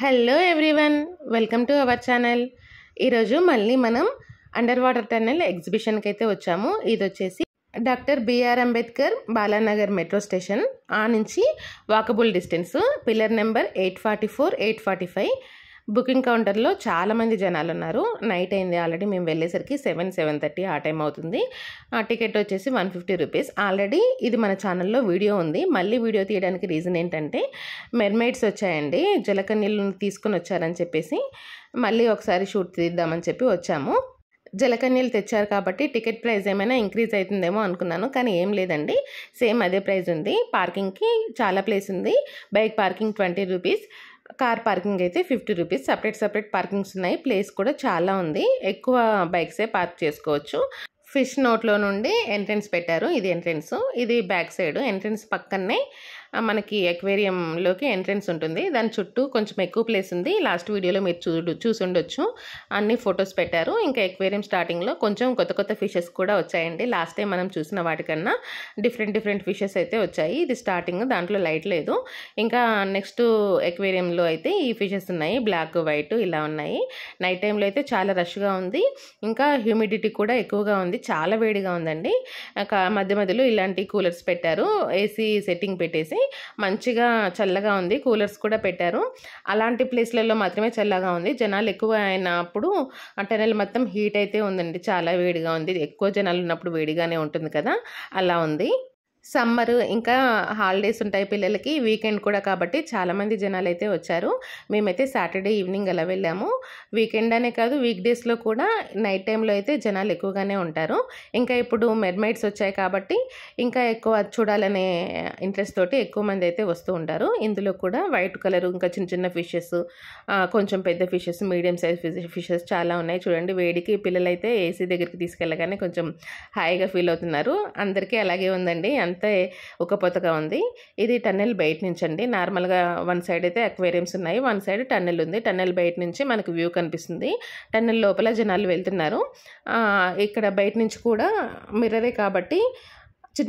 Hello everyone, welcome to our channel. ఈరోజు మళ్ళీ మనం అండర్ వాటర్ టన్నెల్ ఎగ్జిబిషన్కి అయితే వచ్చాము. ఇది వచ్చేసి doctor B R Ambedkar Balanagar metro station ఆ నుంచి walkable distance. Pillar number 844, 845. Booking కౌంటర్లో చాలామంది జనాలు ఉన్నారు. నైట్ అయింది ఆల్రెడీ, మేము వెళ్ళేసరికి 7:30 ఆ టైం అవుతుంది. టికెట్ వచ్చేసి 150 రూపీస్. ఆల్రెడీ ఇది మన ఛానల్లో వీడియో ఉంది. మళ్ళీ వీడియో తీయడానికి రీజన్ ఏంటంటే మెర్మైడ్స్ వచ్చాయండి, జలకన్యలను తీసుకుని వచ్చారని చెప్పేసి మళ్ళీ ఒకసారి షూట్ తీద్దామని చెప్పి వచ్చాము. జలకన్యలు తెచ్చారు కాబట్టి టికెట్ ప్రైస్ ఏమైనా ఇంక్రీజ్ అవుతుందేమో అనుకున్నాను, కానీ ఏం లేదండి, సేమ్ అదే ప్రైస్ ఉంది. పార్కింగ్కి చాలా ప్లేస్ ఉంది. Bike parking 20 rupees, car parking అయితే 50 రూపీస్. సపరేట్ పార్కింగ్స్ ఉన్నాయి. ప్లేస్ కూడా చాలా ఉంది, ఎక్కువ బైక్సే పార్క్ చేసుకోవచ్చు. ఫిష్ నోట్లో నుండి ఎంట్రన్స్ పెట్టారు. ఇది ఎంట్రన్స్, ఇది బ్యాక్ సైడ్. ఎంట్రన్స్ పక్కనే మనకి ఎక్వేరియంలోకి ఎంట్రన్స్ ఉంటుంది. దాని చుట్టూ కొంచెం ఎక్కువ ప్లేస్ ఉంది. లాస్ట్ వీడియోలో మీరు చూసి ఉండొచ్చు, అన్ని ఫొటోస్ పెట్టారు. ఇంకా ఎక్వేరియం స్టార్టింగ్లో కొంచెం కొత్త ఫిషెస్ కూడా వచ్చాయండి. లాస్ట్ టైం మనం చూసిన వాటికన్నా డిఫరెంట్ ఫిషెస్ అయితే వచ్చాయి. ఇది స్టార్టింగ్, దాంట్లో లైట్ లేదు. ఇంకా నెక్స్ట్ ఎక్వేరియంలో అయితే ఈ ఫిషెస్ ఉన్నాయి, బ్లాక్ వైట్ ఇలా ఉన్నాయి. నైట్ టైంలో అయితే చాలా రష్గా ఉంది. ఇంకా హ్యూమిడిటీ కూడా ఎక్కువగా ఉంది, చాలా వేడిగా ఉందండి. మధ్యలో ఇలాంటి కూలర్స్ పెట్టారు, ఏసీ సెట్టింగ్ పెట్టేసి మంచిగా చల్లగా ఉంది. కూలర్స్ కూడా పెట్టారు. అలాంటి ప్లేస్లలో మాత్రమే చల్లగా ఉంది. జనాలు ఎక్కువ అయినప్పుడు టనెల్ మొత్తం హీట్ అయితే ఉందండి, చాలా వేడిగా ఉంది. ఎక్కువ జనాలు ఉన్నప్పుడు వేడిగానే ఉంటుంది కదా, అలా ఉంది. సమ్మర్ ఇంకా హాలిడేస్ ఉంటాయి పిల్లలకి, వీకెండ్ కూడా కాబట్టి చాలామంది జనాలు అయితే వచ్చారు. మేమైతే సాటర్డే ఈవినింగ్ అలా వెళ్ళాము. వీకెండ్ అనే కాదు, వీక్ డేస్లో కూడా నైట్ టైంలో అయితే జనాలు ఎక్కువగానే ఉంటారు. ఇంకా ఇప్పుడు మెర్మైడ్స్ వచ్చాయి కాబట్టి ఇంకా ఎక్కువ చూడాలనే ఇంట్రెస్ట్ తోటి ఎక్కువ మంది అయితే వస్తూ ఉంటారు. ఇందులో కూడా వైట్ కలర్, ఇంకా చిన్న ఫిషెస్, కొంచెం పెద్ద ఫిషెస్, మీడియం సైజ్ ఫిషెస్ చాలా ఉన్నాయి. చూడండి, వేడికి పిల్లలైతే ఏసీ దగ్గరికి తీసుకెళ్ళగానే కొంచెం హాయిగా ఫీల్ అవుతున్నారు. అందరికీ అలాగే ఉందండి, అంతే ఉక్కపోతగా ఉంది. ఇది టన్నెల్ బయట నుంచి అండి. నార్మల్గా వన్ సైడ్ అయితే అక్వేరియంస్ ఉన్నాయి, వన్ సైడ్ టన్నెల్ ఉంది. టన్నెల్ బయట నుంచి మనకు వ్యూ కనిపిస్తుంది. టన్నెల్ లోపల జనాలు వెళ్తున్నారు. ఇక్కడ బయట నుంచి కూడా మిర్రరే కాబట్టి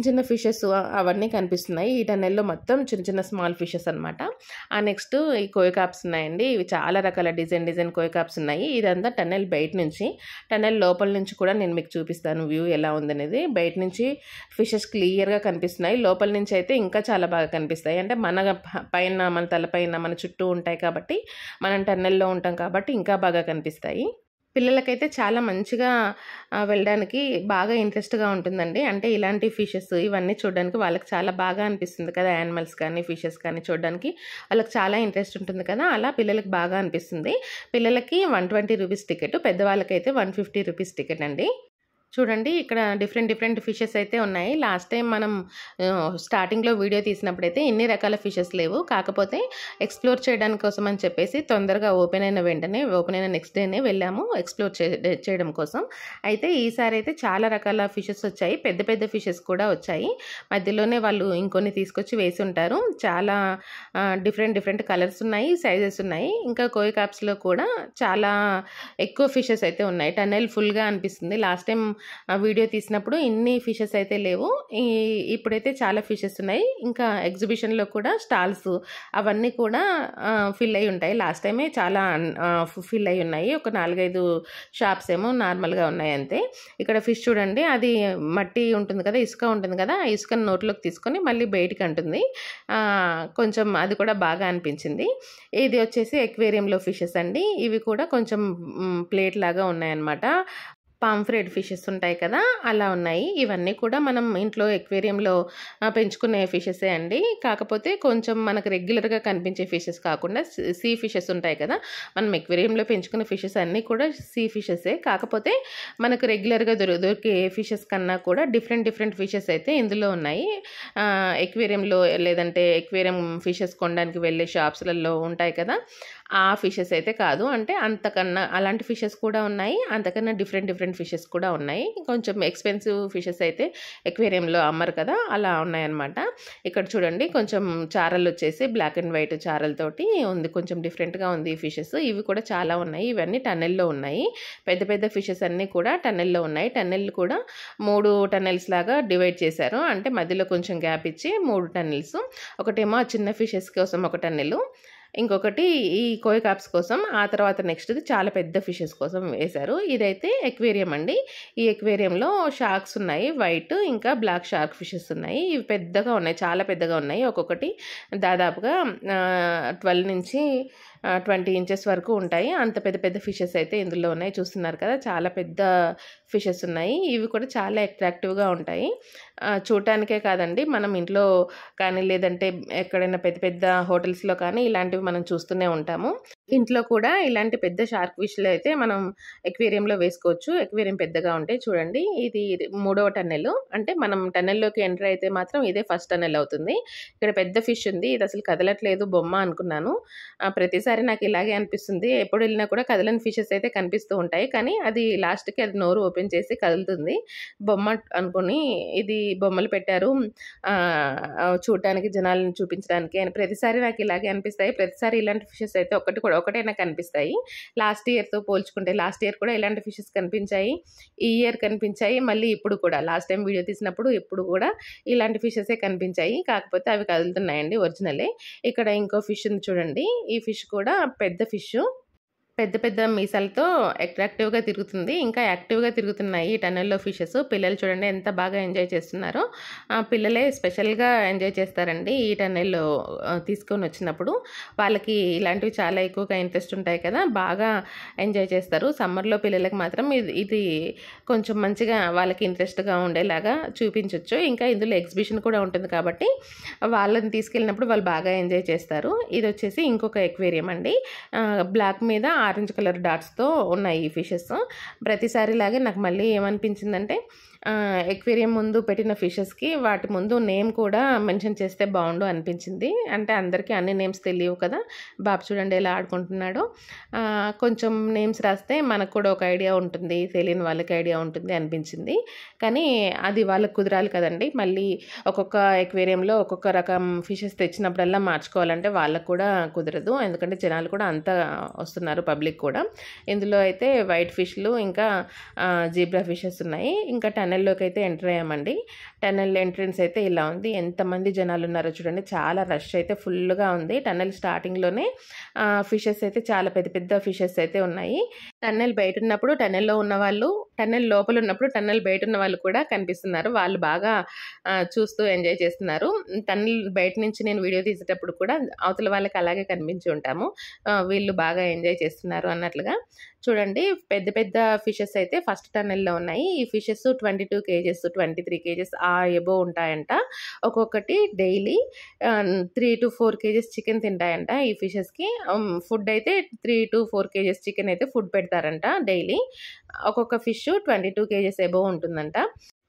చిన్న ఫిషెస్ అవన్నీ కనిపిస్తున్నాయి. ఈ టన్నెల్లో మొత్తం చిన్న స్మాల్ ఫిషెస్ అనమాట. నెక్స్ట్ ఈ కోయికాప్స్ ఉన్నాయండి. ఇవి చాలా రకాల డిజైన్ కోయికాప్స్ ఉన్నాయి. ఇదంతా టన్నెల్ బయట నుంచి. టన్నెల్ లోపల నుంచి కూడా నేను మీకు చూపిస్తాను వ్యూ ఎలా ఉందనేది. బయట నుంచి ఫిషెస్ క్లియర్గా కనిపిస్తున్నాయి, లోపల నుంచి అయితే ఇంకా చాలా బాగా కనిపిస్తాయి. అంటే మన పైన, మన తలపైన, మన చుట్టూ ఉంటాయి కాబట్టి, మనం టన్నెల్లో ఉంటాం కాబట్టి ఇంకా బాగా కనిపిస్తాయి. పిల్లలకైతే చాలా మంచిగా వెళ్ళడానికి బాగా ఇంట్రెస్ట్గా ఉంటుందండి. అంటే ఇలాంటి ఫిషెస్ ఇవన్నీ చూడడానికి వాళ్ళకి చాలా బాగా అనిపిస్తుంది కదా, యానిమల్స్ కానీ ఫిషెస్ కానీ చూడడానికి వాళ్ళకి చాలా ఇంట్రెస్ట్ ఉంటుంది కదా, అలా పిల్లలకి బాగా అనిపిస్తుంది. పిల్లలకి 120 రూపీస్ టికెట్, పెద్దవాళ్ళకైతే 150 రూపీస్ టికెట్ అండి. చూడండి, ఇక్కడ డిఫరెంట్ ఫిషెస్ అయితే ఉన్నాయి. లాస్ట్ టైం మనం స్టార్టింగ్లో వీడియో తీసినప్పుడైతే ఇన్ని రకాల ఫిషెస్ లేవు. కాకపోతే ఎక్స్ప్లోర్ చేయడానికి కోసం అని చెప్పేసి తొందరగా ఓపెన్ అయిన నెక్స్ట్ డేనే వెళ్ళాము ఎక్స్ప్లోర్ చేయడం కోసం. అయితే ఈసారి అయితే చాలా రకాల ఫిషెస్ వచ్చాయి, పెద్ద ఫిషెస్ కూడా వచ్చాయి. మధ్యలోనే వాళ్ళు ఇంకొన్ని తీసుకొచ్చి వేసి ఉంటారు. చాలా డిఫరెంట్ కలర్స్ ఉన్నాయి, సైజెస్ ఉన్నాయి. ఇంకా కోయి క్యాప్స్లో కూడా చాలా ఎక్కువ ఫిషెస్ అయితే ఉన్నాయి. టన్నెల్ ఫుల్గా అనిపిస్తుంది. లాస్ట్ టైం వీడియో తీసినప్పుడు ఇన్ని ఫిషెస్ అయితే లేవు, ఇప్పుడైతే చాలా ఫిషెస్ ఉన్నాయి. ఇంకా ఎగ్జిబిషన్లో కూడా స్టాల్స్ అవన్నీ కూడా ఫిల్ అయి ఉంటాయి. లాస్ట్ టైమే చాలా ఫిల్ అయి ఉన్నాయి. ఒక 4-5 షాప్స్ ఏమో నార్మల్గా ఉన్నాయి అంతే. ఇక్కడ ఫిష్ చూడండి, అది మట్టి ఉంటుంది కదా, ఇసుక ఉంటుంది కదా, ఆ ఇసుకను నోట్లోకి తీసుకొని మళ్ళీ బయటికి అంటుంది. కొంచెం అది కూడా బాగా అనిపించింది. ఇది వచ్చేసి ఎక్వేరియంలో ఫిషెస్ అండి. ఇవి కూడా కొంచెం ప్లేట్ లాగా ఉన్నాయన్నమాట. పాంఫ్రెట్ ఫిషెస్ ఉంటాయి కదా, అలా ఉన్నాయి. ఇవన్నీ కూడా మనం ఇంట్లో ఎక్వేరియంలో పెంచుకునే ఫిషెసే అండి. కాకపోతే కొంచెం మనకు రెగ్యులర్గా కనిపించే ఫిషెస్ కాకుండా సీ ఫిషెస్ ఉంటాయి కదా, మనం ఎక్వేరియంలో పెంచుకునే ఫిషెస్ అన్నీ కూడా సీ ఫిషెసే. కాకపోతే మనకు రెగ్యులర్గా దొరికే ఫిషెస్ కన్నా కూడా డిఫరెంట్ ఫిషెస్ అయితే ఇందులో ఉన్నాయి. ఎక్వేరియంలో లేదంటే ఎక్వేరియం ఫిషెస్ కొనడానికి వెళ్ళే షాప్స్లలో ఉంటాయి కదా, ఆ ఫిషెస్ అయితే కాదు. అంటే అంతకన్నా అలాంటి ఫిషెస్ కూడా ఉన్నాయి, అంతకన్నా డిఫరెంట్ ఫిషెస్ కూడా ఉన్నాయి. కొంచెం ఎక్స్పెన్సివ్ ఫిషెస్ అయితే ఎక్వేరియంలో అమ్మరు కదా, అలా ఉన్నాయన్నమాట. ఇక్కడ చూడండి, కొంచెం చారలు వచ్చేసి బ్లాక్ అండ్ వైట్ చారలతోటి ఉంది, కొంచెం డిఫరెంట్గా ఉంది ఈ ఫిషెస్. ఇవి కూడా చాలా ఉన్నాయి. ఇవన్నీ టన్నెల్లో ఉన్నాయి. పెద్ద ఫిషెస్ అన్నీ కూడా టన్నెల్లో ఉన్నాయి. టన్నెల్ కూడా 3 టన్నెల్స్ లాగా డివైడ్ చేశారు. అంటే మధ్యలో కొంచెం గ్యాప్ ఇచ్చి 3 టన్నెల్స్. ఒకటేమో చిన్న ఫిషెస్ కోసం ఒక టన్నెల్, ఇంకొకటి ఈ కోయి కాప్స్ కోసం, ఆ తర్వాత నెక్స్ట్‌ది చాలా పెద్ద ఫిషెస్ కోసం వేశారు. ఇదైతే ఎక్వేరియం అండి. ఈ ఎక్వేరియంలో షార్క్స్ ఉన్నాయి. వైట్ ఇంకా బ్లాక్ షార్క్ ఫిషెస్ ఉన్నాయి. ఇవి పెద్దగా ఉన్నాయి. చాలా పెద్దగా ఉన్నాయి. ఒక్కొక్కటి దాదాపుగా 12 ఇంచెస్ వరకు ఉంటాయి. అంత పెద్ద పెద్ద ఫిషెస్ అయితే ఇందులో ఉన్నాయి. చూస్తున్నారు కదా, చాలా పెద్ద ఫిషెస్ ఉన్నాయి. ఇవి కూడా చాలా అట్రాక్టివ్‌గా ఉంటాయి. చూడటానికే కాదండి, మనం ఇంట్లో కానీ లేదంటే ఎక్కడైనా పెద్ద పెద్ద హోటల్స్‌లో కానీ ఇలాంటివి మనం చూస్తూనే ఉంటాము. ఇంట్లో కూడా ఇలాంటి పెద్ద షార్క్ ఫిష్‌లు అయితే మనం ఎక్వేరియంలో వేసుకోవచ్చు. ఎక్వేరియం పెద్దగా ఉంటాయి. చూడండి, ఇది 3వ టన్నెల్. అంటే మనం టన్నెల్‌లోకి ఎంటర్ అయితే మాత్రం ఇదే ఫస్ట్ టన్నెల్ అవుతుంది. ఇక్కడ పెద్ద ఫిష్ ఉంది. ఇది అసలు కదలట్లేదు, బొమ్మ అనుకున్నాను. ప్రతిసారి నాకు ఇలాగే అనిపిస్తుంది. ఎప్పుడు వెళ్ళినా కూడా కదలని ఫిషెస్ అయితే కనిపిస్తూ ఉంటాయి. కానీ అది లాస్ట్‌కి అది నోరు ఓపెన్ చేసి కదులుతుంది. బొమ్మ అనుకోని ఇది బొమ్మలు పెట్టారు చూడటానికి, జనాలను చూపించడానికి అని ప్రతిసారి నాకు ఇలాగే అనిపిస్తాయి. ప్రతిసారి ఇలాంటి ఫిషెస్ అయితే ఒకటైనా కనిపిస్తాయి. లాస్ట్ ఇయర్‌తో పోల్చుకుంటే లాస్ట్ ఇయర్ కూడా ఇలాంటి ఫిషెస్ కనిపించాయి. ఈ ఇయర్ కనిపించాయి. మళ్ళీ ఇప్పుడు కూడా లాస్ట్ టైం వీడియో తీసినప్పుడు ఇప్పుడు కూడా ఇలాంటి ఫిషెసే కనిపించాయి. కాకపోతే అవి కదులుతున్నాయండి, ఒరిజినలే. ఇక్కడ ఇంకో ఫిష్ ఉంది చూడండి. ఈ ఫిష్ కూడా పెద్ద ఫిష్. పెద్ద పెద్ద మీసాలతో అట్రాక్టివ్‌గా తిరుగుతుంది. ఇంకా యాక్టివ్‌గా తిరుగుతున్నాయి ఈ టన్నెల్‌లో ఫిషెస్. పిల్లలు చూడండి ఎంత బాగా ఎంజాయ్ చేస్తున్నారో. పిల్లలే స్పెషల్‌గా ఎంజాయ్ చేస్తారండి ఈ టన్నెల్‌లో తీసుకొని వచ్చినప్పుడు. వాళ్ళకి ఇలాంటివి చాలా ఎక్కువగా ఇంట్రెస్ట్ ఉంటాయి కదా, బాగా ఎంజాయ్ చేస్తారు. సమ్మర్‌లో పిల్లలకి మాత్రం ఇది కొంచెం మంచిగా వాళ్ళకి ఇంట్రెస్ట్‌గా ఉండేలాగా చూపించొచ్చు. ఇంకా ఇందులో ఎగ్జిబిషన్ కూడా ఉంటుంది కాబట్టి వాళ్ళని తీసుకెళ్ళినప్పుడు వాళ్ళు బాగా ఎంజాయ్ చేస్తారు. ఇది వచ్చేసి ఇంకొక ఎక్వేరియం అండి. బ్లాక్ మీద ఆరెంజ్ కలర్ డాట్స్తో ఉన్నాయి ఈ ఫిషెస్. ప్రతిసారిలాగే నాకు మళ్ళీ ఏమనిపించిందంటే ఎక్వేరియం ముందు పెట్టిన ఫిషెస్కి వాటి ముందు నేమ్ కూడా మెన్షన్ చేస్తే బాగుండు అనిపించింది. అంటే అందరికీ అన్ని నేమ్స్ తెలియవు కదా. బాబు చూడండి ఎలా ఆడుకుంటున్నాడో. కొంచెం నేమ్స్ రాస్తే మనకు కూడా ఒక ఐడియా ఉంటుంది, తెలియని వాళ్ళకి ఐడియా ఉంటుంది అనిపించింది. కానీ అది వాళ్ళకి కుదరాలి కదండి. మళ్ళీ ఒక్కొక్క ఎక్వేరియంలో ఒక్కొక్క రకం ఫిషెస్ తెచ్చినప్పుడల్లా మార్చుకోవాలంటే వాళ్ళకు కూడా కుదరదు. ఎందుకంటే జనాలు కూడా అంతా వస్తున్నారు, పబ్లిక్ కూడా. ఇందులో అయితే వైట్ ఫిష్లు ఇంకా జీబ్రా ఫిషెస్ ఉన్నాయి. ఇంకా టన్నెల్లోకి అయితే ఎంటర్ అయ్యామండి. టన్నెల్ ఎంట్రన్స్ అయితే ఇలా ఉంది. ఎంతమంది జనాలు ఉన్నారో చూడండి. చాలా రష్ అయితే ఫుల్గా ఉంది. టన్నెల్ స్టార్టింగ్లోనే ఫిషెస్ అయితే చాలా పెద్ద పెద్ద ఫిషెస్ అయితే ఉన్నాయి. టన్నెల్ బయట ఉన్నప్పుడు టన్నెల్లో ఉన్న వాళ్ళు, టన్నెల్ లోపల ఉన్నప్పుడు టన్నెల్ బయట ఉన్న వాళ్ళు కూడా కనిపిస్తున్నారు. వాళ్ళు బాగా చూస్తూ ఎంజాయ్ చేస్తున్నారు. టన్నెల్ బయట నుంచి నేను వీడియో తీసేటప్పుడు కూడా అవతల వాళ్ళకి అలాగే కనిపించి ఉంటాము. వీళ్ళు బాగా ఎంజాయ్ చేస్తున్నారు అన్నట్లుగా. చూడండి, పెద్ద పెద్ద ఫిషెస్ అయితే ఫస్ట్ టన్నెల్లో ఉన్నాయి. ఈ ఫిషెస్ 22 కేజెస్ 23 కేజెస్ ఎబో ఉంటాయంట. ఒక్కొక్కటి డైలీ 3 to 4 కేజెస్ చికెన్ తింటాయంట ఈ ఫిషెస్కి. ఫుడ్ అయితే 3 to 4 కేజెస్ చికెన్ అయితే ఫుడ్ పెడతారంట డైలీ. ఒక్కొక్క ఫిష్ 22 కేజెస్ ఎబో ఉంటుందంట.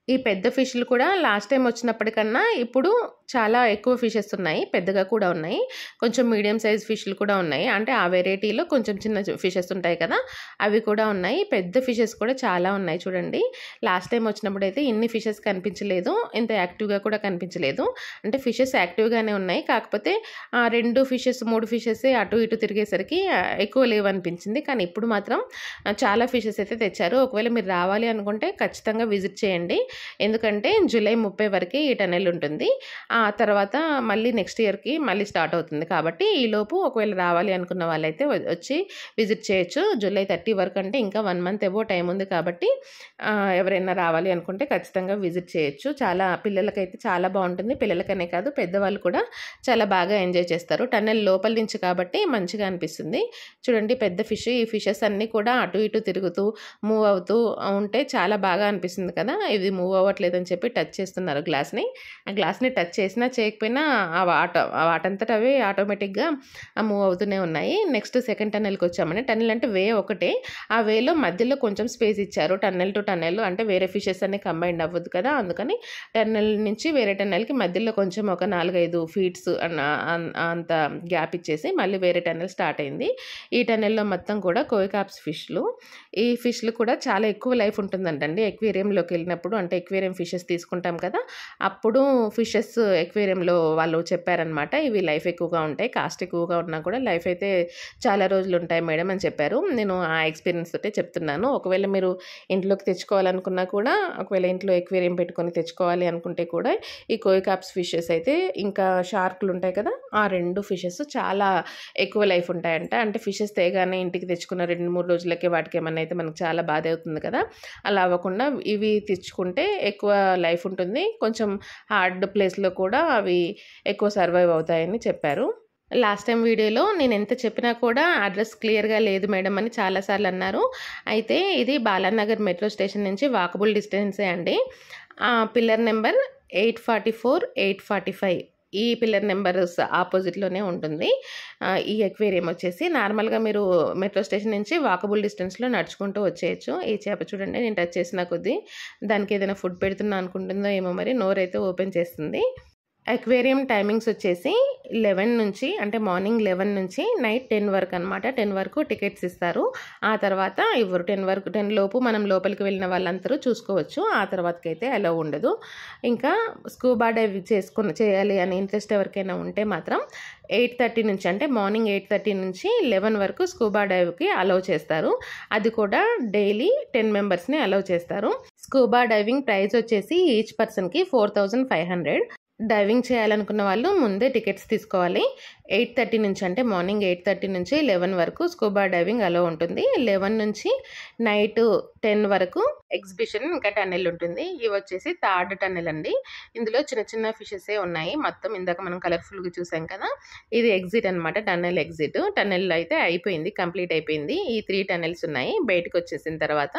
ఈ పెద్ద ఫిష్లు కూడా లాస్ట్ టైం వచ్చినప్పటికన్నా ఇప్పుడు చాలా ఎక్కువ ఫిషెస్ ఉన్నాయి, పెద్దగా కూడా ఉన్నాయి. కొంచెం మీడియం సైజ్ ఫిష్లు కూడా ఉన్నాయి. అంటే ఆ వెరైటీలో కొంచెం చిన్న ఫిషెస్ ఉంటాయి కదా, అవి కూడా ఉన్నాయి. పెద్ద ఫిషెస్ కూడా చాలా ఉన్నాయి చూడండి. లాస్ట్ టైం వచ్చినప్పుడు అయితే ఇన్ని ఫిషెస్ కనిపించలేదు, ఇంత యాక్టివ్గా కూడా కనిపించలేదు. అంటే ఫిషెస్ యాక్టివ్గానే ఉన్నాయి, కాకపోతే 2 ఫిషెస్ 3 ఫిషెస్ అటు ఇటు తిరిగేసరికి ఎక్కువ లేవనిపించింది. కానీ ఇప్పుడు మాత్రం చాలా ఫిషెస్ అయితే తెచ్చారు. ఒకవేళ మీరు రావాలి అనుకుంటే ఖచ్చితంగా విజిట్ చేయండి. ఎందుకంటే జూలై 30 వరకే ఈ టన్నెల్ ఉంటుంది. ఆ తర్వాత మళ్ళీ నెక్స్ట్ ఇయర్కి మళ్ళీ స్టార్ట్ అవుతుంది. కాబట్టి ఈలోపు ఒకవేళ రావాలి అనుకున్న వాళ్ళైతే వచ్చి విజిట్ చేయొచ్చు. జూలై 30 వరకు అంటే ఇంకా 1 month ఎబో టైం ఉంది. కాబట్టి ఎవరైనా రావాలి అనుకుంటే ఖచ్చితంగా విజిట్ చేయొచ్చు. చాలా పిల్లలకైతే చాలా బాగుంటుంది. పిల్లలకనే కాదు, పెద్దవాళ్ళు కూడా చాలా బాగా ఎంజాయ్ చేస్తారు. టన్నెల్ లోపల నుంచి కాబట్టి మంచిగా అనిపిస్తుంది. చూడండి, పెద్ద ఫిష్. ఈ ఫిషెస్ అన్నీ కూడా అటు ఇటు తిరుగుతూ మూవ్ అవుతూ ఉంటే చాలా బాగా అనిపిస్తుంది కదా. ఇది మూవ్ అవ్వట్లేదని చెప్పి టచ్ చేస్తున్నారు గ్లాస్ని. ఆ గ్లాస్ని టచ్ చేసినా చేయకపోయినా వాటంతట అవే ఆటోమేటిక్గా మూవ్ అవుతూనే ఉన్నాయి. నెక్స్ట్ సెకండ్ టన్నెల్కి వచ్చామని. టన్నెల్ అంటే వే ఒకటే, ఆ వేలో మధ్యలో కొంచెం స్పేస్ ఇచ్చారు. టన్నెల్ టు టన్నెల్ అంటే వేరే ఫిషెస్ అన్ని కంబైండ్ అవ్వదు కదా, అందుకని టన్నెల్ నుంచి వేరే టన్నెల్కి మధ్యలో కొంచెం ఒక 4-5 ఫీట్స్ అంత గ్యాప్ ఇచ్చేసి మళ్ళీ వేరే టన్నెల్ స్టార్ట్ అయింది. ఈ టన్నెల్లో మొత్తం కూడా కోయి కాప్స్ ఫిష్లు. ఈ ఫిష్లు కూడా చాలా ఎక్కువ లైఫ్ ఉంటుందంటండి ఎక్వేరియంలోకి వెళ్ళినప్పుడు. అంటే అంటే ఎక్వేరియం ఫిషెస్ తీసుకుంటాం కదా, అప్పుడు ఫిషెస్ ఎక్వేరియంలో వాళ్ళు చెప్పారనమాట, ఇవి లైఫ్ ఎక్కువగా ఉంటాయి, కాస్ట్ ఎక్కువగా ఉన్నా కూడా లైఫ్ అయితే చాలా రోజులు ఉంటాయి మేడం అని చెప్పారు. నేను ఆ ఎక్స్పీరియన్స్ తోటే చెప్తున్నాను. ఒకవేళ మీరు ఇంట్లోకి తెచ్చుకోవాలనుకున్నా కూడా, ఒకవేళ ఇంట్లో ఎక్వేరియం పెట్టుకొని తెచ్చుకోవాలి అనుకుంటే కూడా ఈ కోయి కాప్స్ ఫిషెస్ అయితే, ఇంకా షార్క్లు ఉంటాయి కదా, ఆ 2 ఫిషెస్ చాలా ఎక్కువ లైఫ్ ఉంటాయంట. అంటే ఫిషెస్ తేగానే ఇంటికి తెచ్చుకున్న 2-3 రోజులకే వాటికి ఏమన్నా అయితే మనకు చాలా బాధ అవుతుంది కదా, అలా అవ్వకుండా ఇవి తెచ్చుకుంటే ఎక్కువ లైఫ్ ఉంటుంది, కొంచెం హార్డ్ ప్లేస్లో కూడా అవి ఎక్కువ సర్వైవ్ అవుతాయని చెప్పారు. లాస్ట్ టైం వీడియోలో నేను ఎంత చెప్పినా కూడా అడ్రస్ క్లియర్గా లేదు మేడం అని చాలాసార్లు అన్నారు. అయితే ఇది బాలానగర్ మెట్రో స్టేషన్ నుంచి వాకబుల్ డిస్టెన్సే అండి. పిల్లర్ నెంబర్ 844, 845 ఈ పిల్లర్ నెంబర్స్ ఆపోజిట్లోనే ఉంటుంది. ఈ ఎక్వేరియం వచ్చేసి నార్మల్గా మీరు మెట్రో స్టేషన్ నుంచి వాకబుల్ డిస్టెన్స్లో నడుచుకుంటూ వచ్చేయచ్చు. ఈ చేప చూడండి, నేను టచ్ చేసిన కొద్దీ దానికి ఏదైనా ఫుడ్ పెడుతున్నా అనుకుంటుందో ఏమో, మరి నోరైతే ఓపెన్ చేస్తుంది. అక్వేరియం టైమింగ్స్ వచ్చేసి 11 నుంచి, అంటే మార్నింగ్ 11 నుంచి నైట్ 10 వరకు అనమాట. 10 వరకు టికెట్స్ ఇస్తారు, ఆ తర్వాత ఇవ్వరు. 10 లోపు మనం లోపలికి వెళ్ళిన వాళ్ళందరూ చూసుకోవచ్చు, ఆ తర్వాతకైతే అలా ఉండదు. ఇంకా స్కూబా డైవ్ చేయాలి అని ఇంట్రెస్ట్ ఎవరికైనా ఉంటే మాత్రం 8:30 నుంచి, అంటే మార్నింగ్ 8:30 నుంచి 11 వరకు స్కూబా డైవ్కి అలౌ చేస్తారు. అది కూడా డైలీ 10 మెంబర్స్ని అలౌ చేస్తారు. స్కూబా డైవింగ్ ప్రైస్ వచ్చేసి ఈచ్ పర్సన్కి 4500. డైవింగ్ చేయాలనుకున్న వాళ్ళు ముందే టికెట్స్ తీసుకోవాలి. 8:30 నుంచి, అంటే మార్నింగ్ 8:30 నుంచి 11 వరకు స్కూబా డైవింగ్ అలో ఉంటుంది. 11 నుంచి నైట్ 10 వరకు ఎగ్జిబిషన్ ఇంకా టన్నెల్ ఉంటుంది. ఇవి వచ్చేసి థర్డ్ టన్నెల్ అండి. ఇందులో చిన్న చిన్న ఫిషెసే ఉన్నాయి. మొత్తం ఇందాక మనం కలర్ఫుల్గా చూసాం కదా, ఇది ఎగ్జిట్ అనమాట, టన్నెల్ ఎగ్జిట్. టన్నెల్ అయితే అయిపోయింది, కంప్లీట్ అయిపోయింది. ఈ 3 టన్నెల్స్ ఉన్నాయి. బయటకు వచ్చేసిన తర్వాత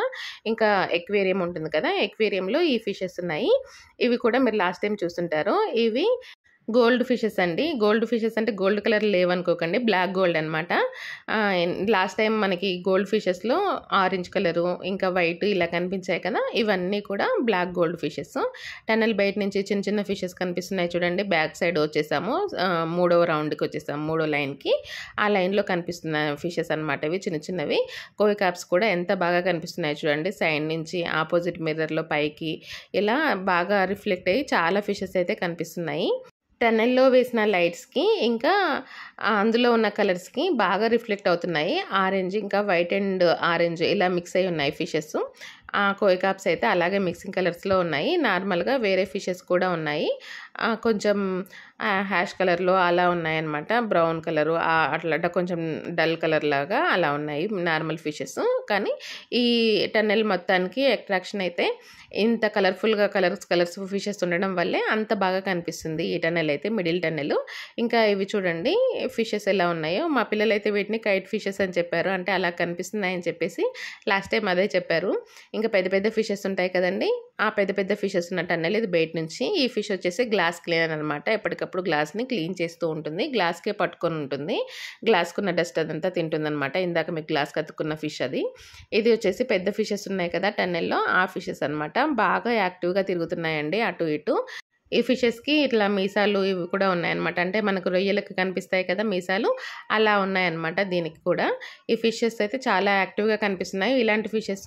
ఇంకా ఎక్వేరియం ఉంటుంది కదా, ఎక్వేరియంలో ఈ ఫిషెస్ ఉన్నాయి. ఇవి కూడా మీరు లాస్ట్ టైం చూస్తుంటారు. ఇవి గోల్డ్ ఫిషెస్ అండి. గోల్డ్ ఫిషెస్ అంటే గోల్డ్ కలర్ లేవనుకోకండి, బ్లాక్ గోల్డ్ అనమాట. లాస్ట్ టైం మనకి గోల్డ్ ఫిషెస్లో ఆరెంజ్ కలరు ఇంకా వైట్ ఇలా కనిపించాయి కదా, ఇవన్నీ కూడా బ్లాక్ గోల్డ్ ఫిషెస్. టన్నెల్ బయట నుంచి చిన్న చిన్న ఫిషెస్ కనిపిస్తున్నాయి చూడండి. బ్యాక్ సైడ్ వచ్చేసాము, 3వ రౌండ్కి వచ్చేసాము, 3వ లైన్కి. ఆ లైన్లో కనిపిస్తున్న ఫిషెస్ అనమాట ఇవి, చిన్న చిన్నవి. కోయి కాప్స్ కూడా ఎంత బాగా కనిపిస్తున్నాయి చూడండి, సైడ్ నుంచి ఆపోజిట్ మిర్రర్లో పైకి ఇలా బాగా రిఫ్లెక్ట్ అయ్యి చాలా ఫిషెస్ అయితే కనిపిస్తున్నాయి. టన్నెల్లో వేసిన లైట్స్కి ఇంకా అందులో ఉన్న కలర్స్కి బాగా రిఫ్లెక్ట్ అవుతున్నాయి. ఆరెంజ్ ఇంకా వైట్ అండ్ ఆరెంజ్ ఇలా మిక్స్ అయి ఉన్నాయి ఫిషెస్. కోయి కాప్స్ అయితే అలాగే మిక్సింగ్ కలర్స్లో ఉన్నాయి. నార్మల్గా వేరే ఫిషెస్ కూడా ఉన్నాయి, కొంచెం హ్యాష్ కలర్లో అలా ఉన్నాయన్నమాట. బ్రౌన్ కలరు అట్లా కొంచెం డల్ కలర్ లాగా అలా ఉన్నాయి నార్మల్ ఫిషెస్. కానీ ఈ టన్నెల్ మొత్తానికి అట్రాక్షన్ అయితే ఇంత కలర్ఫుల్గా కలర్స్ ఫిషెస్ ఉండడం వల్లే అంత బాగా కనిపిస్తుంది ఈ టన్నెల్ అయితే, మిడిల్ టన్నెల్. ఇంకా ఇవి చూడండి ఫిషెస్ ఎలా ఉన్నాయో. మా పిల్లలు అయితే వీటిని కైట్ ఫిషెస్ అని చెప్పారు, అంటే అలా కనిపిస్తున్నాయని చెప్పేసి లాస్ట్ టైం అదే చెప్పారు. ఇంకా పెద్ద పెద్ద ఫిషెస్ ఉంటాయి కదండి, ఆ పెద్ద పెద్ద ఫిషెస్ ఉన్న టన్నెల్ ఇది బయట నుంచి. ఈ ఫిష్ వచ్చేసి గ్లాస్ క్లీనర్ అనమాట, ఎప్పటికప్పుడు గ్లాస్ని క్లీన్ చేస్తూ ఉంటుంది, గ్లాస్కే పట్టుకొని ఉంటుంది, గ్లాస్కున్న డస్ట్ అదంతా తింటుందన్నమాట. ఇందాక మీకు గ్లాస్ కత్తుకున్న ఫిష్ అది. ఇది వచ్చేసి పెద్ద ఫిషెస్ ఉన్నాయి కదా టన్నెల్లో, ఆ ఫిషెస్ అనమాట. బాగా యాక్టివ్గా తిరుగుతున్నాయండి అటు ఇటు. ఈ ఫిషెస్కి ఇట్లా మీసాలు ఇవి కూడా ఉన్నాయన్నమాట, అంటే మనకు రొయ్యలకు కనిపిస్తాయి కదా మీసాలు, అలా ఉన్నాయన్నమాట దీనికి కూడా. ఈ ఫిషెస్ అయితే చాలా యాక్టివ్గా కనిపిస్తున్నాయి. ఇలాంటి ఫిషెస్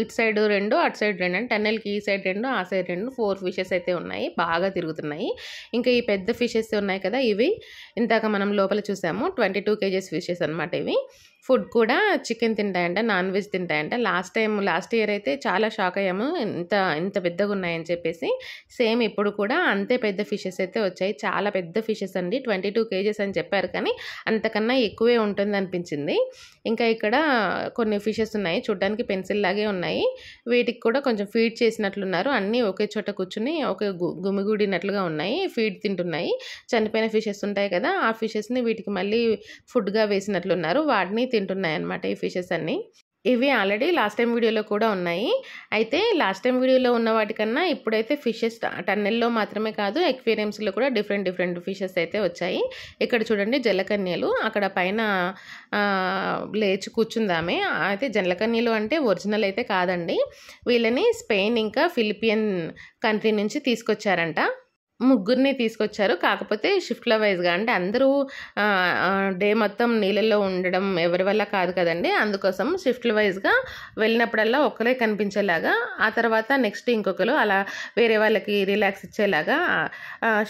ఇటు సైడ్ 2 అటు సైడ్ 2, అంటే టన్నెల్కి ఈ సైడ్ 2 ఆ సైడ్ 2, 4 ఫిషెస్ అయితే ఉన్నాయి, బాగా తిరుగుతున్నాయి. ఇంకా ఈ పెద్ద ఫిషెస్ ఉన్నాయి కదా, ఇవి ఇందాక మనం లోపల చూసాము 22 kgs ఫిషెస్ అనమాట ఇవి. ఫుడ్ కూడా చికెన్ తింటాయంట, నాన్ వెజ్ తింటాయంట. లాస్ట్ ఇయర్ అయితే చాలా షాక్ అయ్యాము, ఇంత పెద్దగా ఉన్నాయని చెప్పేసి. సేమ్ ఇప్పుడు కూడా అంతే పెద్ద ఫిషెస్ అయితే వచ్చాయి, చాలా పెద్ద ఫిషెస్ అండి. 22 kgs అని చెప్పారు, కానీ అంతకన్నా ఎక్కువే ఉంటుంది అనిపించింది. ఇంకా ఇక్కడ కొన్ని ఫిషెస్ ఉన్నాయి, చూడ్డానికి పెన్సిల్ లాగే ఉన్నాయి. వీటికి కూడా కొంచెం ఫీడ్ చేసినట్లున్నారు, అన్నీ ఒకే చోట కూర్చుని ఒకే గుమిగూడినట్లుగా ఉన్నాయి, ఫీడ్ తింటున్నాయి. చనిపోయిన ఫిషెస్ ఉంటాయి కదా, ఆ ఫిషెస్ని వీటికి మళ్ళీ ఫుడ్గా వేసినట్లున్నారు, వాటిని తింటున్నాయి అన్నమాట ఈ ఫిషెస్ అన్నీ. ఇవి ఆల్రెడీ లాస్ట్ టైం వీడియోలో కూడా ఉన్నాయి. అయితే లాస్ట్ టైం వీడియోలో ఉన్న వాటికన్నా ఇప్పుడైతే ఫిషెస్ టన్నెల్లో మాత్రమే కాదు, ఎక్వేరియంస్లో కూడా డిఫరెంట్ ఫిషెస్ అయితే వచ్చాయి. ఇక్కడ చూడండి జలకన్యలు, అక్కడ పైన లేచి కూర్చుందామే. అయితే జలకన్యలు అంటే ఒరిజినల్ అయితే కాదండి, వీళ్ళని స్పెయిన్ ఇంకా ఫిలిపియన్ కంట్రీ నుంచి తీసుకొచ్చారంట. ముగ్గురిని తీసుకొచ్చారు. కాకపోతే షిఫ్ట్‌ల వైస్‌గా అంటే అందరూ డే మొత్తం నీళ్ళల్లో ఉండడం ఎవరి వల్ల కాదు కదండీ! అందుకోసం షిఫ్ట్‌ల వైస్‌గా వెళ్ళినప్పుడల్లా ఒక్కరే కనిపించేలాగా, ఆ తర్వాత నెక్స్ట్ ఇంకొకరు అలా వేరే వాళ్ళకి రిలాక్స్ ఇచ్చేలాగా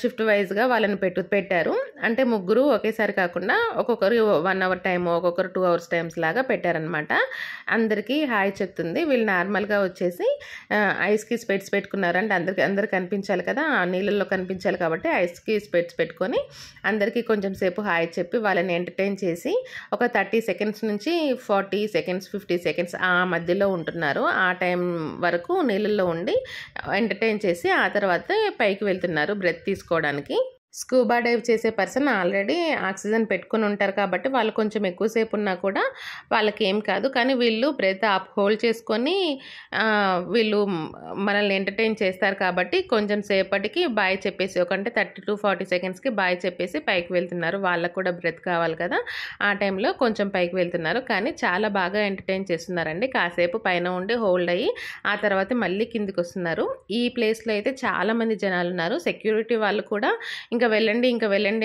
షిఫ్ట్ వైస్‌గా వాళ్ళని పెట్టారు. అంటే ముగ్గురు ఒకేసారి కాకుండా ఒక్కొక్కరు 1 అవర్ టైము, ఒక్కొక్కరు 2 అవర్స్ టైమ్స్ లాగా పెట్టారనమాట. అందరికీ హాయ్ చెప్తుంది. వీళ్ళు నార్మల్‌గా వచ్చేసి ఐస్‌కి స్పెట్స్ పెట్టుకున్నారు. అంటే అందరికి కనిపించాలి కదా! ఆ నీళ్ళల్లో కనిపించాలి కాబట్టి ఐస్‌కి స్పెట్స్ పెట్టుకొని అందరికీ కొంచెం సేపు హాయ్ చెప్పి వాళ్ళని ఎంటర్‌టైన్ చేసి ఒక 30 సెకండ్స్ నుంచి 40 సెకండ్స్, 50 సెకండ్స్ ఆ మధ్యలో ఉంటున్నారు. ఆ టైం వరకు నీళ్ళల్లో ఉండి ఎంటర్‌టైన్ చేసి ఆ తర్వాతే పైకి వెళ్తున్నారు బ్రెత్ తీసుకోవడానికి. స్కూబా డైవ్ చేసే పర్సన్ ఆల్రెడీ ఆక్సిజన్ పెట్టుకొని ఉంటారు కాబట్టి వాళ్ళు కొంచెం ఎక్కువసేపు ఉన్నా కూడా వాళ్ళకేం కాదు. కానీ వీళ్ళు బ్రెత్ హోల్డ్ చేసుకొని వీళ్ళు మనల్ని ఎంటర్‌టైన్ చేస్తారు కాబట్టి కొంచెం సేపటికి బాయ్ చెప్పేసి అంటే 30-40 సెకండ్స్‌కి బాయ్ చెప్పేసి పైకి వెళ్తున్నారు. వాళ్ళకు కూడా బ్రెత్ కావాలి కదా! ఆ టైంలో కొంచెం పైకి వెళ్తున్నారు. కానీ చాలా బాగా ఎంటర్‌టైన్ చేస్తున్నారండి. కాసేపు పైన ఉండి హోల్డ్ అయ్యి ఆ తర్వాత మళ్ళీ కిందికొస్తున్నారు. ఈ ప్లేస్‌లో అయితే చాలామంది జనాలున్నారు. సెక్యూరిటీ వాళ్ళు కూడా ఇంకా వెళ్ళండి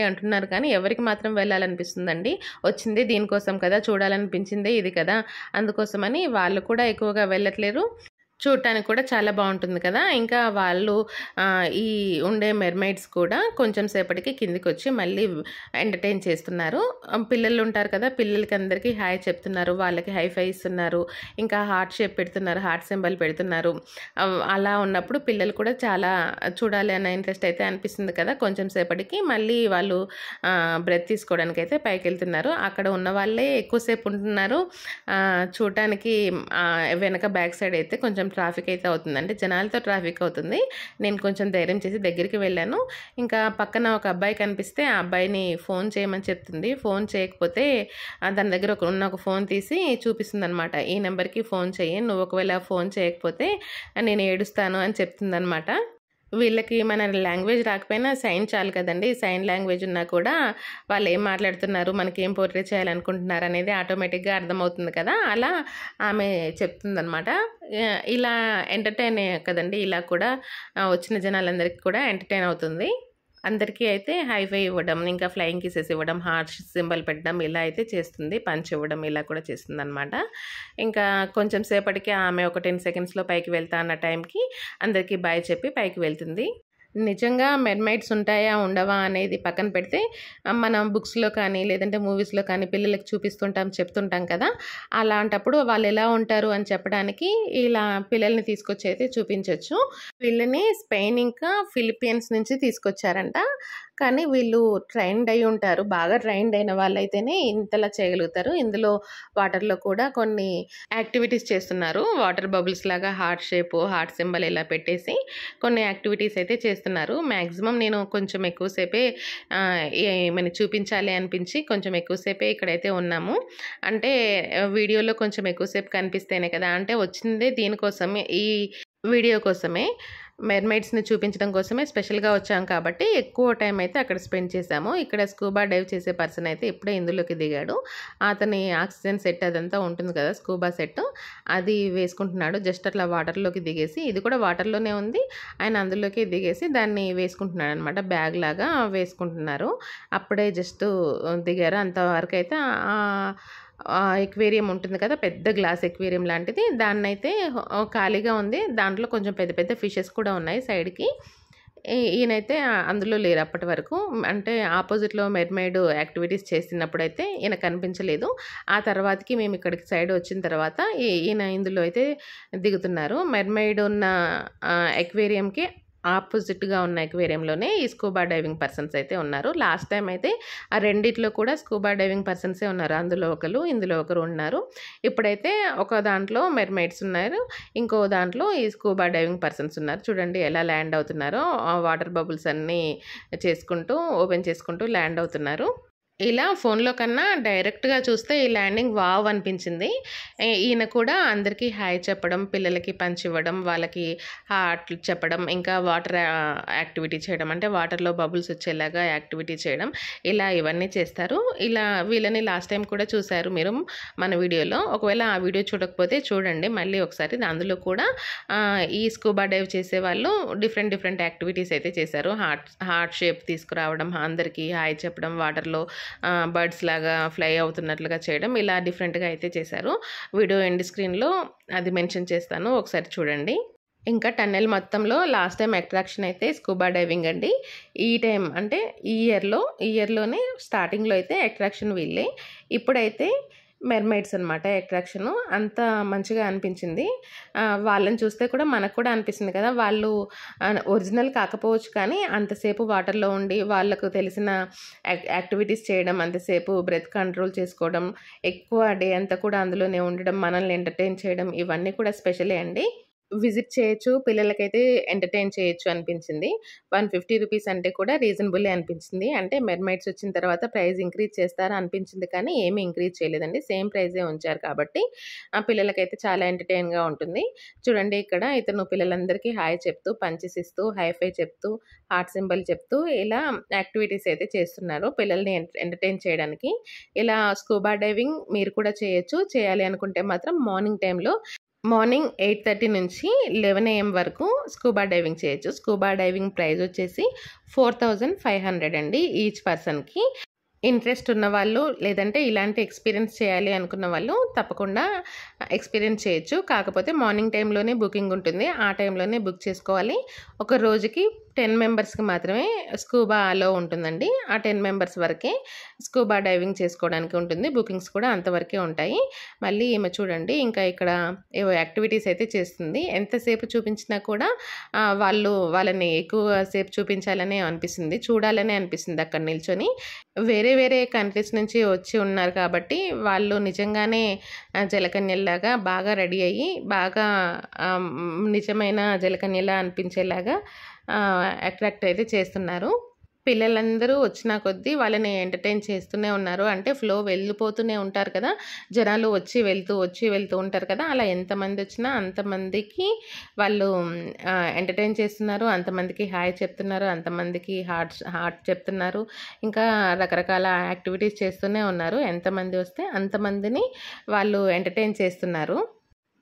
అంటున్నారు. కానీ ఎవరికి మాత్రం వెళ్ళాలనిపిస్తుందండి. వచ్చింది దీనికోసం కదా! చూడాలనిపించిందే ఇది కదా! అందుకోసమని వాళ్ళు కూడా ఎక్కువగా వెళ్ళట్లేరు. చూడటానికి కూడా చాలా బాగుంటుంది కదా! ఇంకా వాళ్ళు ఈ ఉండే మెర్‌మైడ్స్ కూడా కొంచెం సేపటికి కిందికొచ్చి మళ్ళీ ఎంటర్‌టైన్ చేస్తున్నారు. పిల్లలు ఉంటారు కదా! పిల్లలకి అందరికీ హాయ్ చెప్తున్నారు. వాళ్ళకి హై ఫై ఇస్తున్నారు. ఇంకా హార్ట్ షేప్ పెడుతున్నారు. హార్ట్ సింబల్ పెడుతున్నారు. అలా ఉన్నప్పుడు పిల్లలు కూడా చాలా చూడాలి అన్న ఇంట్రెస్ట్ అయితే అనిపిస్తుంది కదా! కొంచెం సేపటికి మళ్ళీ వాళ్ళు బ్రెత్ తీసుకోవడానికైతే పైకెళ్తున్నారు. అక్కడ ఉన్న వాళ్ళే ఎక్కువసేపు ఉంటున్నారు. చూడటానికి వెనక బ్యాక్ సైడ్ అయితే కొంచెం ట్రాఫిక్ అయితే అవుతుంది. అంటే జనాలతో ట్రాఫిక్ అవుతుంది. నేను కొంచెం ధైర్యం చేసి దగ్గరికి వెళ్ళాను. ఇంకా పక్కన ఒక అబ్బాయి కనిపిస్తే ఆ అబ్బాయిని ఫోన్ చేయమని చెప్తుంది. ఫోన్ చేయకపోతే దాని దగ్గర ఒక ఫోన్ తీసి చూపిస్తుందనమాట. ఈ నెంబర్‌కి ఫోన్ చెయ్యి. నువ్వు ఒకవేళ ఫోన్ చేయకపోతే నేను ఏడుస్తాను అని చెప్తుందనమాట. వీళ్ళకి మన లాంగ్వేజ్ రాకపోయినా సైన్ చాలు కదండీ! సైన్ లాంగ్వేజ్ ఉన్నా కూడా వాళ్ళు ఏం మాట్లాడుతున్నారు, మనకేం పోర్ట్రే చేయాలనుకుంటున్నారు అనేది ఆటోమేటిక్‌గా అర్థమవుతుంది కదా! అలా ఆమె చెప్తుందనమాట. ఇలా ఎంటర్‌టైన్ కదండీ! ఇలా కూడా వచ్చిన జనాలందరికీ కూడా ఎంటర్‌టైన్ అవుతుంది. అందరికీ అయితే హై ఫై ఇవ్వడం, ఇంకా ఫ్లయింగ్ కిసెస్ ఇవ్వడం, హార్ట్ సింబల్ పెట్టడం ఇలా అయితే చేస్తుంది. పంచ్ ఇవ్వడం ఇలా కూడా చేస్తుందనమాట. ఇంకా కొంచెం సేపటికి ఆమె ఒక 10 సెకండ్స్‌లో పైకి వెళ్తా అన్న టైంకి అందరికీ బాయ్ చెప్పి పైకి వెళ్తుంది. నిజంగా మెర్‌మైడ్స్ ఉంటాయా? ఉండవా? అనేది పక్కన పెడితే మనం బుక్స్‌లో కానీ, లేదంటే మూవీస్‌లో కానీ పిల్లలకి చెప్తుంటాం కదా! అలాంటప్పుడు వాళ్ళెలా ఉంటారు అని చెప్పడానికి ఇలా పిల్లల్ని తీసుకొచ్చి అయితే చూపించొచ్చు. వీళ్ళని స్పెయిన్ ఇంకా ఫిలిప్పీన్స్ నుంచి తీసుకొచ్చారంట. కానీ వీళ్ళు ట్రైన్డ్ అయ్యి ఉంటారు. బాగా ట్రైన్డ్ అయిన వాళ్ళైతేనే ఇంతలా చేయగలుగుతారు. ఇందులో వాటర్‌లో కూడా కొన్ని యాక్టివిటీస్ చేస్తున్నారు. వాటర్ బబుల్స్ లాగా హార్ట్ షేపు, హార్ట్ సింబల్ ఇలా పెట్టేసి కొన్ని యాక్టివిటీస్ అయితే చేస్తున్నారు. మ్యాక్సిమం నేను కొంచెం ఎక్కువ సేపే ఏమైనా చూపించాలి అనిపించి కొంచెం ఎక్కువ సేపే ఇక్కడైతే ఉన్నాము. అంటే వీడియోలో కొంచెం ఎక్కువ సేపు కనిపిస్తేనే కదా! అంటే వచ్చిందే దీనికోసమే, ఈ వీడియో కోసమే. మెర్‌మైడ్స్‌ని చూపించడం కోసమే స్పెషల్‌గా వచ్చాం కాబట్టి ఎక్కువ టైం అయితే అక్కడ స్పెండ్ చేశాము. ఇక్కడ స్కూబా డైవ్ చేసే పర్సన్ అయితే ఇప్పుడే ఇందులోకి దిగాడు. అతని ఆక్సిజన్ సెట్ అదంతా ఉంటుంది కదా! స్కూబా సెట్ అది వేసుకుంటున్నాడు. జస్ట్ అట్లా వాటర్‌లోకి దిగేసి, ఇది కూడా వాటర్‌లోనే ఉంది. ఆయన అందులోకి దిగేసి దాన్ని వేసుకుంటున్నాడనమాట. బ్యాగ్ లాగా వేసుకుంటున్నారు. అప్పుడే జస్ట్ దిగారు. అంతవరకైతే ఎక్వేరియం ఉంటుంది కదా! పెద్ద గ్లాస్ ఎక్వేరియం లాంటిది. దాన్నైతే ఖాళీగా ఉంది. దాంట్లో కొంచెం పెద్ద పెద్ద ఫిషెస్ కూడా ఉన్నాయి సైడ్‌కి. ఈయనైతే అందులో లేరు అప్పటి వరకు. అంటే ఆపోజిట్‌లో మెర్‌మైడ్ యాక్టివిటీస్ చేస్తున్నప్పుడైతే ఈయన కనిపించలేదు. ఆ తర్వాతకి మేము ఇక్కడికి సైడ్ వచ్చిన తర్వాత ఈయన ఇందులో అయితే దిగుతున్నారు. మెర్‌మైడ్ ఉన్న ఎక్వేరియంకి ఆపోజిట్‌గా ఉన్న ఎక్వేరియంలోనే ఈ స్కూబా డైవింగ్ పర్సన్స్ అయితే ఉన్నారు. లాస్ట్ టైం అయితే ఆ రెండిట్లో కూడా స్కూబా డైవింగ్ పర్సన్సే ఉన్నారు. అందులో ఒకరు, ఇందులో ఒకరు ఉన్నారు. ఇప్పుడైతే ఒక దాంట్లో మెర్‌మైడ్స్ ఉన్నారు. ఇంకో దాంట్లో ఈ స్కూబా డైవింగ్ పర్సన్స్ ఉన్నారు. చూడండి ఎలా ల్యాండ్ అవుతున్నారో వాటర్ బబుల్స్ అన్నీ చేసుకుంటూ, ఓపెన్ చేసుకుంటూ ల్యాండ్ అవుతున్నారు. ఇలా ఫోన్‌లో కన్నా డైరెక్ట్‌గా చూస్తే ఈ ల్యాండింగ్ వావ్ అనిపించింది. ఈయన కూడా అందరికీ హాయ్ చెప్పడం, పిల్లలకి పంచివ్వడం, వాళ్ళకి హార్ట్లు చెప్పడం, ఇంకా వాటర్ యాక్టివిటీ చేయడం. అంటే వాటర్‌లో బబుల్స్ వచ్చేలాగా యాక్టివిటీ చేయడం. ఇలా ఇవన్నీ చేస్తారు. ఇలా వీళ్ళని లాస్ట్ టైం కూడా చూసారు మీరు మన వీడియోలో. ఒకవేళ ఆ వీడియో చూడకపోతే చూడండి మళ్ళీ ఒకసారి. అందులో కూడా ఈ స్కూబా డైవ్ చేసేవాళ్ళు డిఫరెంట్ యాక్టివిటీస్ అయితే చేశారు. హార్ట్ షేప్ తీసుకురావడం, అందరికీ హాయ్ చెప్పడం, వాటర్‌లో బర్డ్స్ లాగా ఫ్లై అవుతున్నట్లుగా చేయడం, ఇలా డిఫరెంట్‌గా అయితే చేశారు. వీడియో ఎండ్ స్క్రీన్‌లో అది మెన్షన్ చేస్తాను, ఒకసారి చూడండి. ఇంకా టన్నెల్ మొత్తంలో లాస్ట్ టైం అట్రాక్షన్ అయితే స్కూబా డైవింగ్ అండి. ఈ టైం అంటే ఈ ఇయర్‌లోనే స్టార్టింగ్‌లో అయితే అట్రాక్షన్ వీళ్ళే. ఇప్పుడైతే మెర్మైడ్స్ అనమాట అట్రాక్షను. అంత మంచిగా అనిపించింది. వాళ్ళని చూస్తే కూడా మనకు కూడా అనిపిస్తుంది కదా! వాళ్ళు ఒరిజినల్ కాకపోవచ్చు కానీ అంతసేపు వాటర్‌లో ఉండి వాళ్ళకు తెలిసిన యాక్టివిటీస్ చేయడం, అంతసేపు బ్రెత్ కంట్రోల్ చేసుకోవడం, ఎక్కువ డే అంతా కూడా అందులోనే ఉండడం, మనల్ని ఎంటర్‌టైన్ చేయడం, ఇవన్నీ కూడా స్పెషలే అండి. విజిట్ చేయొచ్చు. పిల్లలకైతే ఎంటర్‌టైన్ చేయొచ్చు అనిపించింది. ₹150 అంటే కూడా రీజనబులే అనిపించింది. అంటే మెర్మైడ్స్ వచ్చిన తర్వాత ప్రైస్ ఇంక్రీజ్ చేస్తారా అనిపించింది కానీ ఏమీ ఇంక్రీజ్ చేయలేదండి. సేమ్ ప్రైజే ఉంచారు కాబట్టి పిల్లలకైతే చాలా ఎంటర్‌టైన్‌గా ఉంటుంది. చూడండి ఇక్కడ ఇతను పిల్లలందరికీ హాయ్ చెప్తూ, పంచెస్ ఇస్తూ, హై-ఫై చెప్తూ, హార్ట్ సింబల్ చెప్తూ ఇలా యాక్టివిటీస్ అయితే చేస్తున్నారు పిల్లల్ని ఎంటర్‌టైన్ చేయడానికి. ఇలా స్కూబా డైవింగ్ మీరు కూడా చేయొచ్చు. చేయాలి అనుకుంటే మాత్రం మార్నింగ్ 8:30 నుంచి 11 AM వరకు స్కూబా డైవింగ్ చేయొచ్చు. స్కూబా డైవింగ్ ప్రైస్ వచ్చేసి 4500 అండి ఈచ్ పర్సన్‌కి. ఇంట్రెస్ట్ ఉన్నవాళ్ళు లేదంటే ఇలాంటి ఎక్స్‌పీరియన్స్ చేయాలి అనుకున్న వాళ్ళు తప్పకుండా ఎక్స్‌పీరియన్స్ చేయొచ్చు. కాకపోతే మార్నింగ్ టైంలోనే బుకింగ్ ఉంటుంది. ఆ టైంలోనే బుక్ చేసుకోవాలి. ఒక రోజుకి 10 మెంబర్స్‌కి మాత్రమే స్కూబా అలో ఉంటుందండి. ఆ 10 మెంబర్స్ వరకే స్కూబా డైవింగ్ చేసుకోవడానికి ఉంటుంది. బుకింగ్స్ కూడా అంతవరకే ఉంటాయి. మళ్ళీ ఈమె చూడండి ఇంకా ఇక్కడ ఏవో యాక్టివిటీస్ అయితే చేస్తుంది. ఎంతసేపు చూపించినా కూడా వాళ్ళని ఎక్కువ సేపు చూపించాలనే అనిపిస్తుంది. చూడాలనే అనిపిస్తుంది అక్కడ నిల్చొని. వేరే కంట్రీస్ నుంచి వచ్చి ఉన్నారు కాబట్టి వాళ్ళు నిజంగానే జలకన్యల్లాగా బాగా రెడీ అయ్యి బాగా నిజమైన జలకన్యలా అనిపించేలాగా అట్రాక్ట్ అయితే చేస్తున్నారు. పిల్లలందరూ వచ్చిన కొద్దీ వాళ్ళని ఎంటర్‌టైన్ చేస్తూనే ఉన్నారు. అంటే ఫ్లో వెళ్ళిపోతూనే ఉంటారు కదా! జనాలు వచ్చి వెళ్తూ ఉంటారు కదా! అలా ఎంతమందొచ్చినా అంతమందికి వాళ్ళు ఎంటర్‌టైన్ చేస్తున్నారు. అంతమందికి హాయ్ చెప్తున్నారు. అంతమందికి హార్ట్ చెప్తున్నారు. ఇంకా రకరకాల యాక్టివిటీస్ చేస్తూనే ఉన్నారు. ఎంతమంది వస్తే అంతమందిని వాళ్ళు ఎంటర్‌టైన్ చేస్తున్నారు.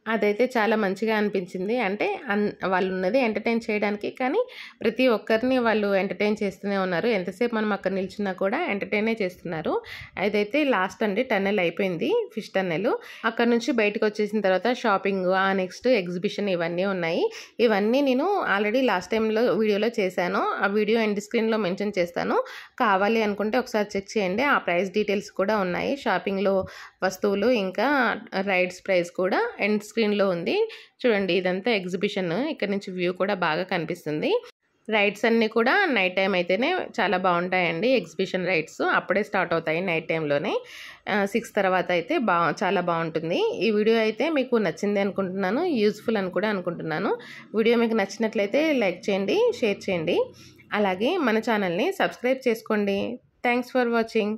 అదైతే చాలా మంచిగా అనిపించింది. అంటే వాళ్ళున్నది ఎంటర్‌టైన్ చేయడానికి. కానీ ప్రతి ఒక్కరిని వాళ్ళు ఎంటర్‌టైన్ చేస్తూనే ఉన్నారు. ఎంతసేపు మనం అక్కడ నిల్చున్నా కూడా ఎంటర్‌టైనే చేస్తున్నారు. అదైతే లాస్ట్ అండి టన్నెల్ అయిపోయింది. Fish tunnel. అక్కడ నుంచి బయటకొచ్చేసిన తర్వాత షాపింగ్, నెక్స్ట్ ఎగ్జిబిషన్ ఇవన్నీ ఉన్నాయి. ఇవన్నీ నేను ఆల్రెడీ లాస్ట్ టైంలో వీడియోలో చేశాను. ఆ వీడియో ఎండ్ స్క్రీన్‌లో మెన్షన్ చేస్తాను. కావాలి అనుకుంటే ఒకసారి చెక్ చేయండి. ఆ ప్రైస్ డీటెయిల్స్ కూడా ఉన్నాయి. షాపింగ్‌లో వస్తువులు ఇంకా రైడ్స్ ప్రైస్ కూడా ఎండ్ స్క్రీన్‌లో ఉంది. చూడండి ఇదంతా ఎగ్జిబిషన్. ఇక్కడ నుంచి వ్యూ కూడా బాగా కనిపిస్తుంది. రైడ్స్ అన్నీ కూడా నైట్ టైం అయితేనే చాలా బాగుంటాయండి. ఎగ్జిబిషన్ రైడ్స్ అప్పుడే స్టార్ట్ అవుతాయి నైట్ టైంలోనే. 6 తర్వాత అయితే చాలా బాగుంటుంది. ఈ వీడియో అయితే మీకు నచ్చింది అనుకుంటున్నాను. యూజ్ఫుల్ అని కూడా అనుకుంటున్నాను. వీడియో మీకు నచ్చినట్లయితే లైక్ చేయండి, షేర్ చేయండి. అలాగే మన ఛానల్ని సబ్స్క్రైబ్ చేసుకోండి. Thanks for watching.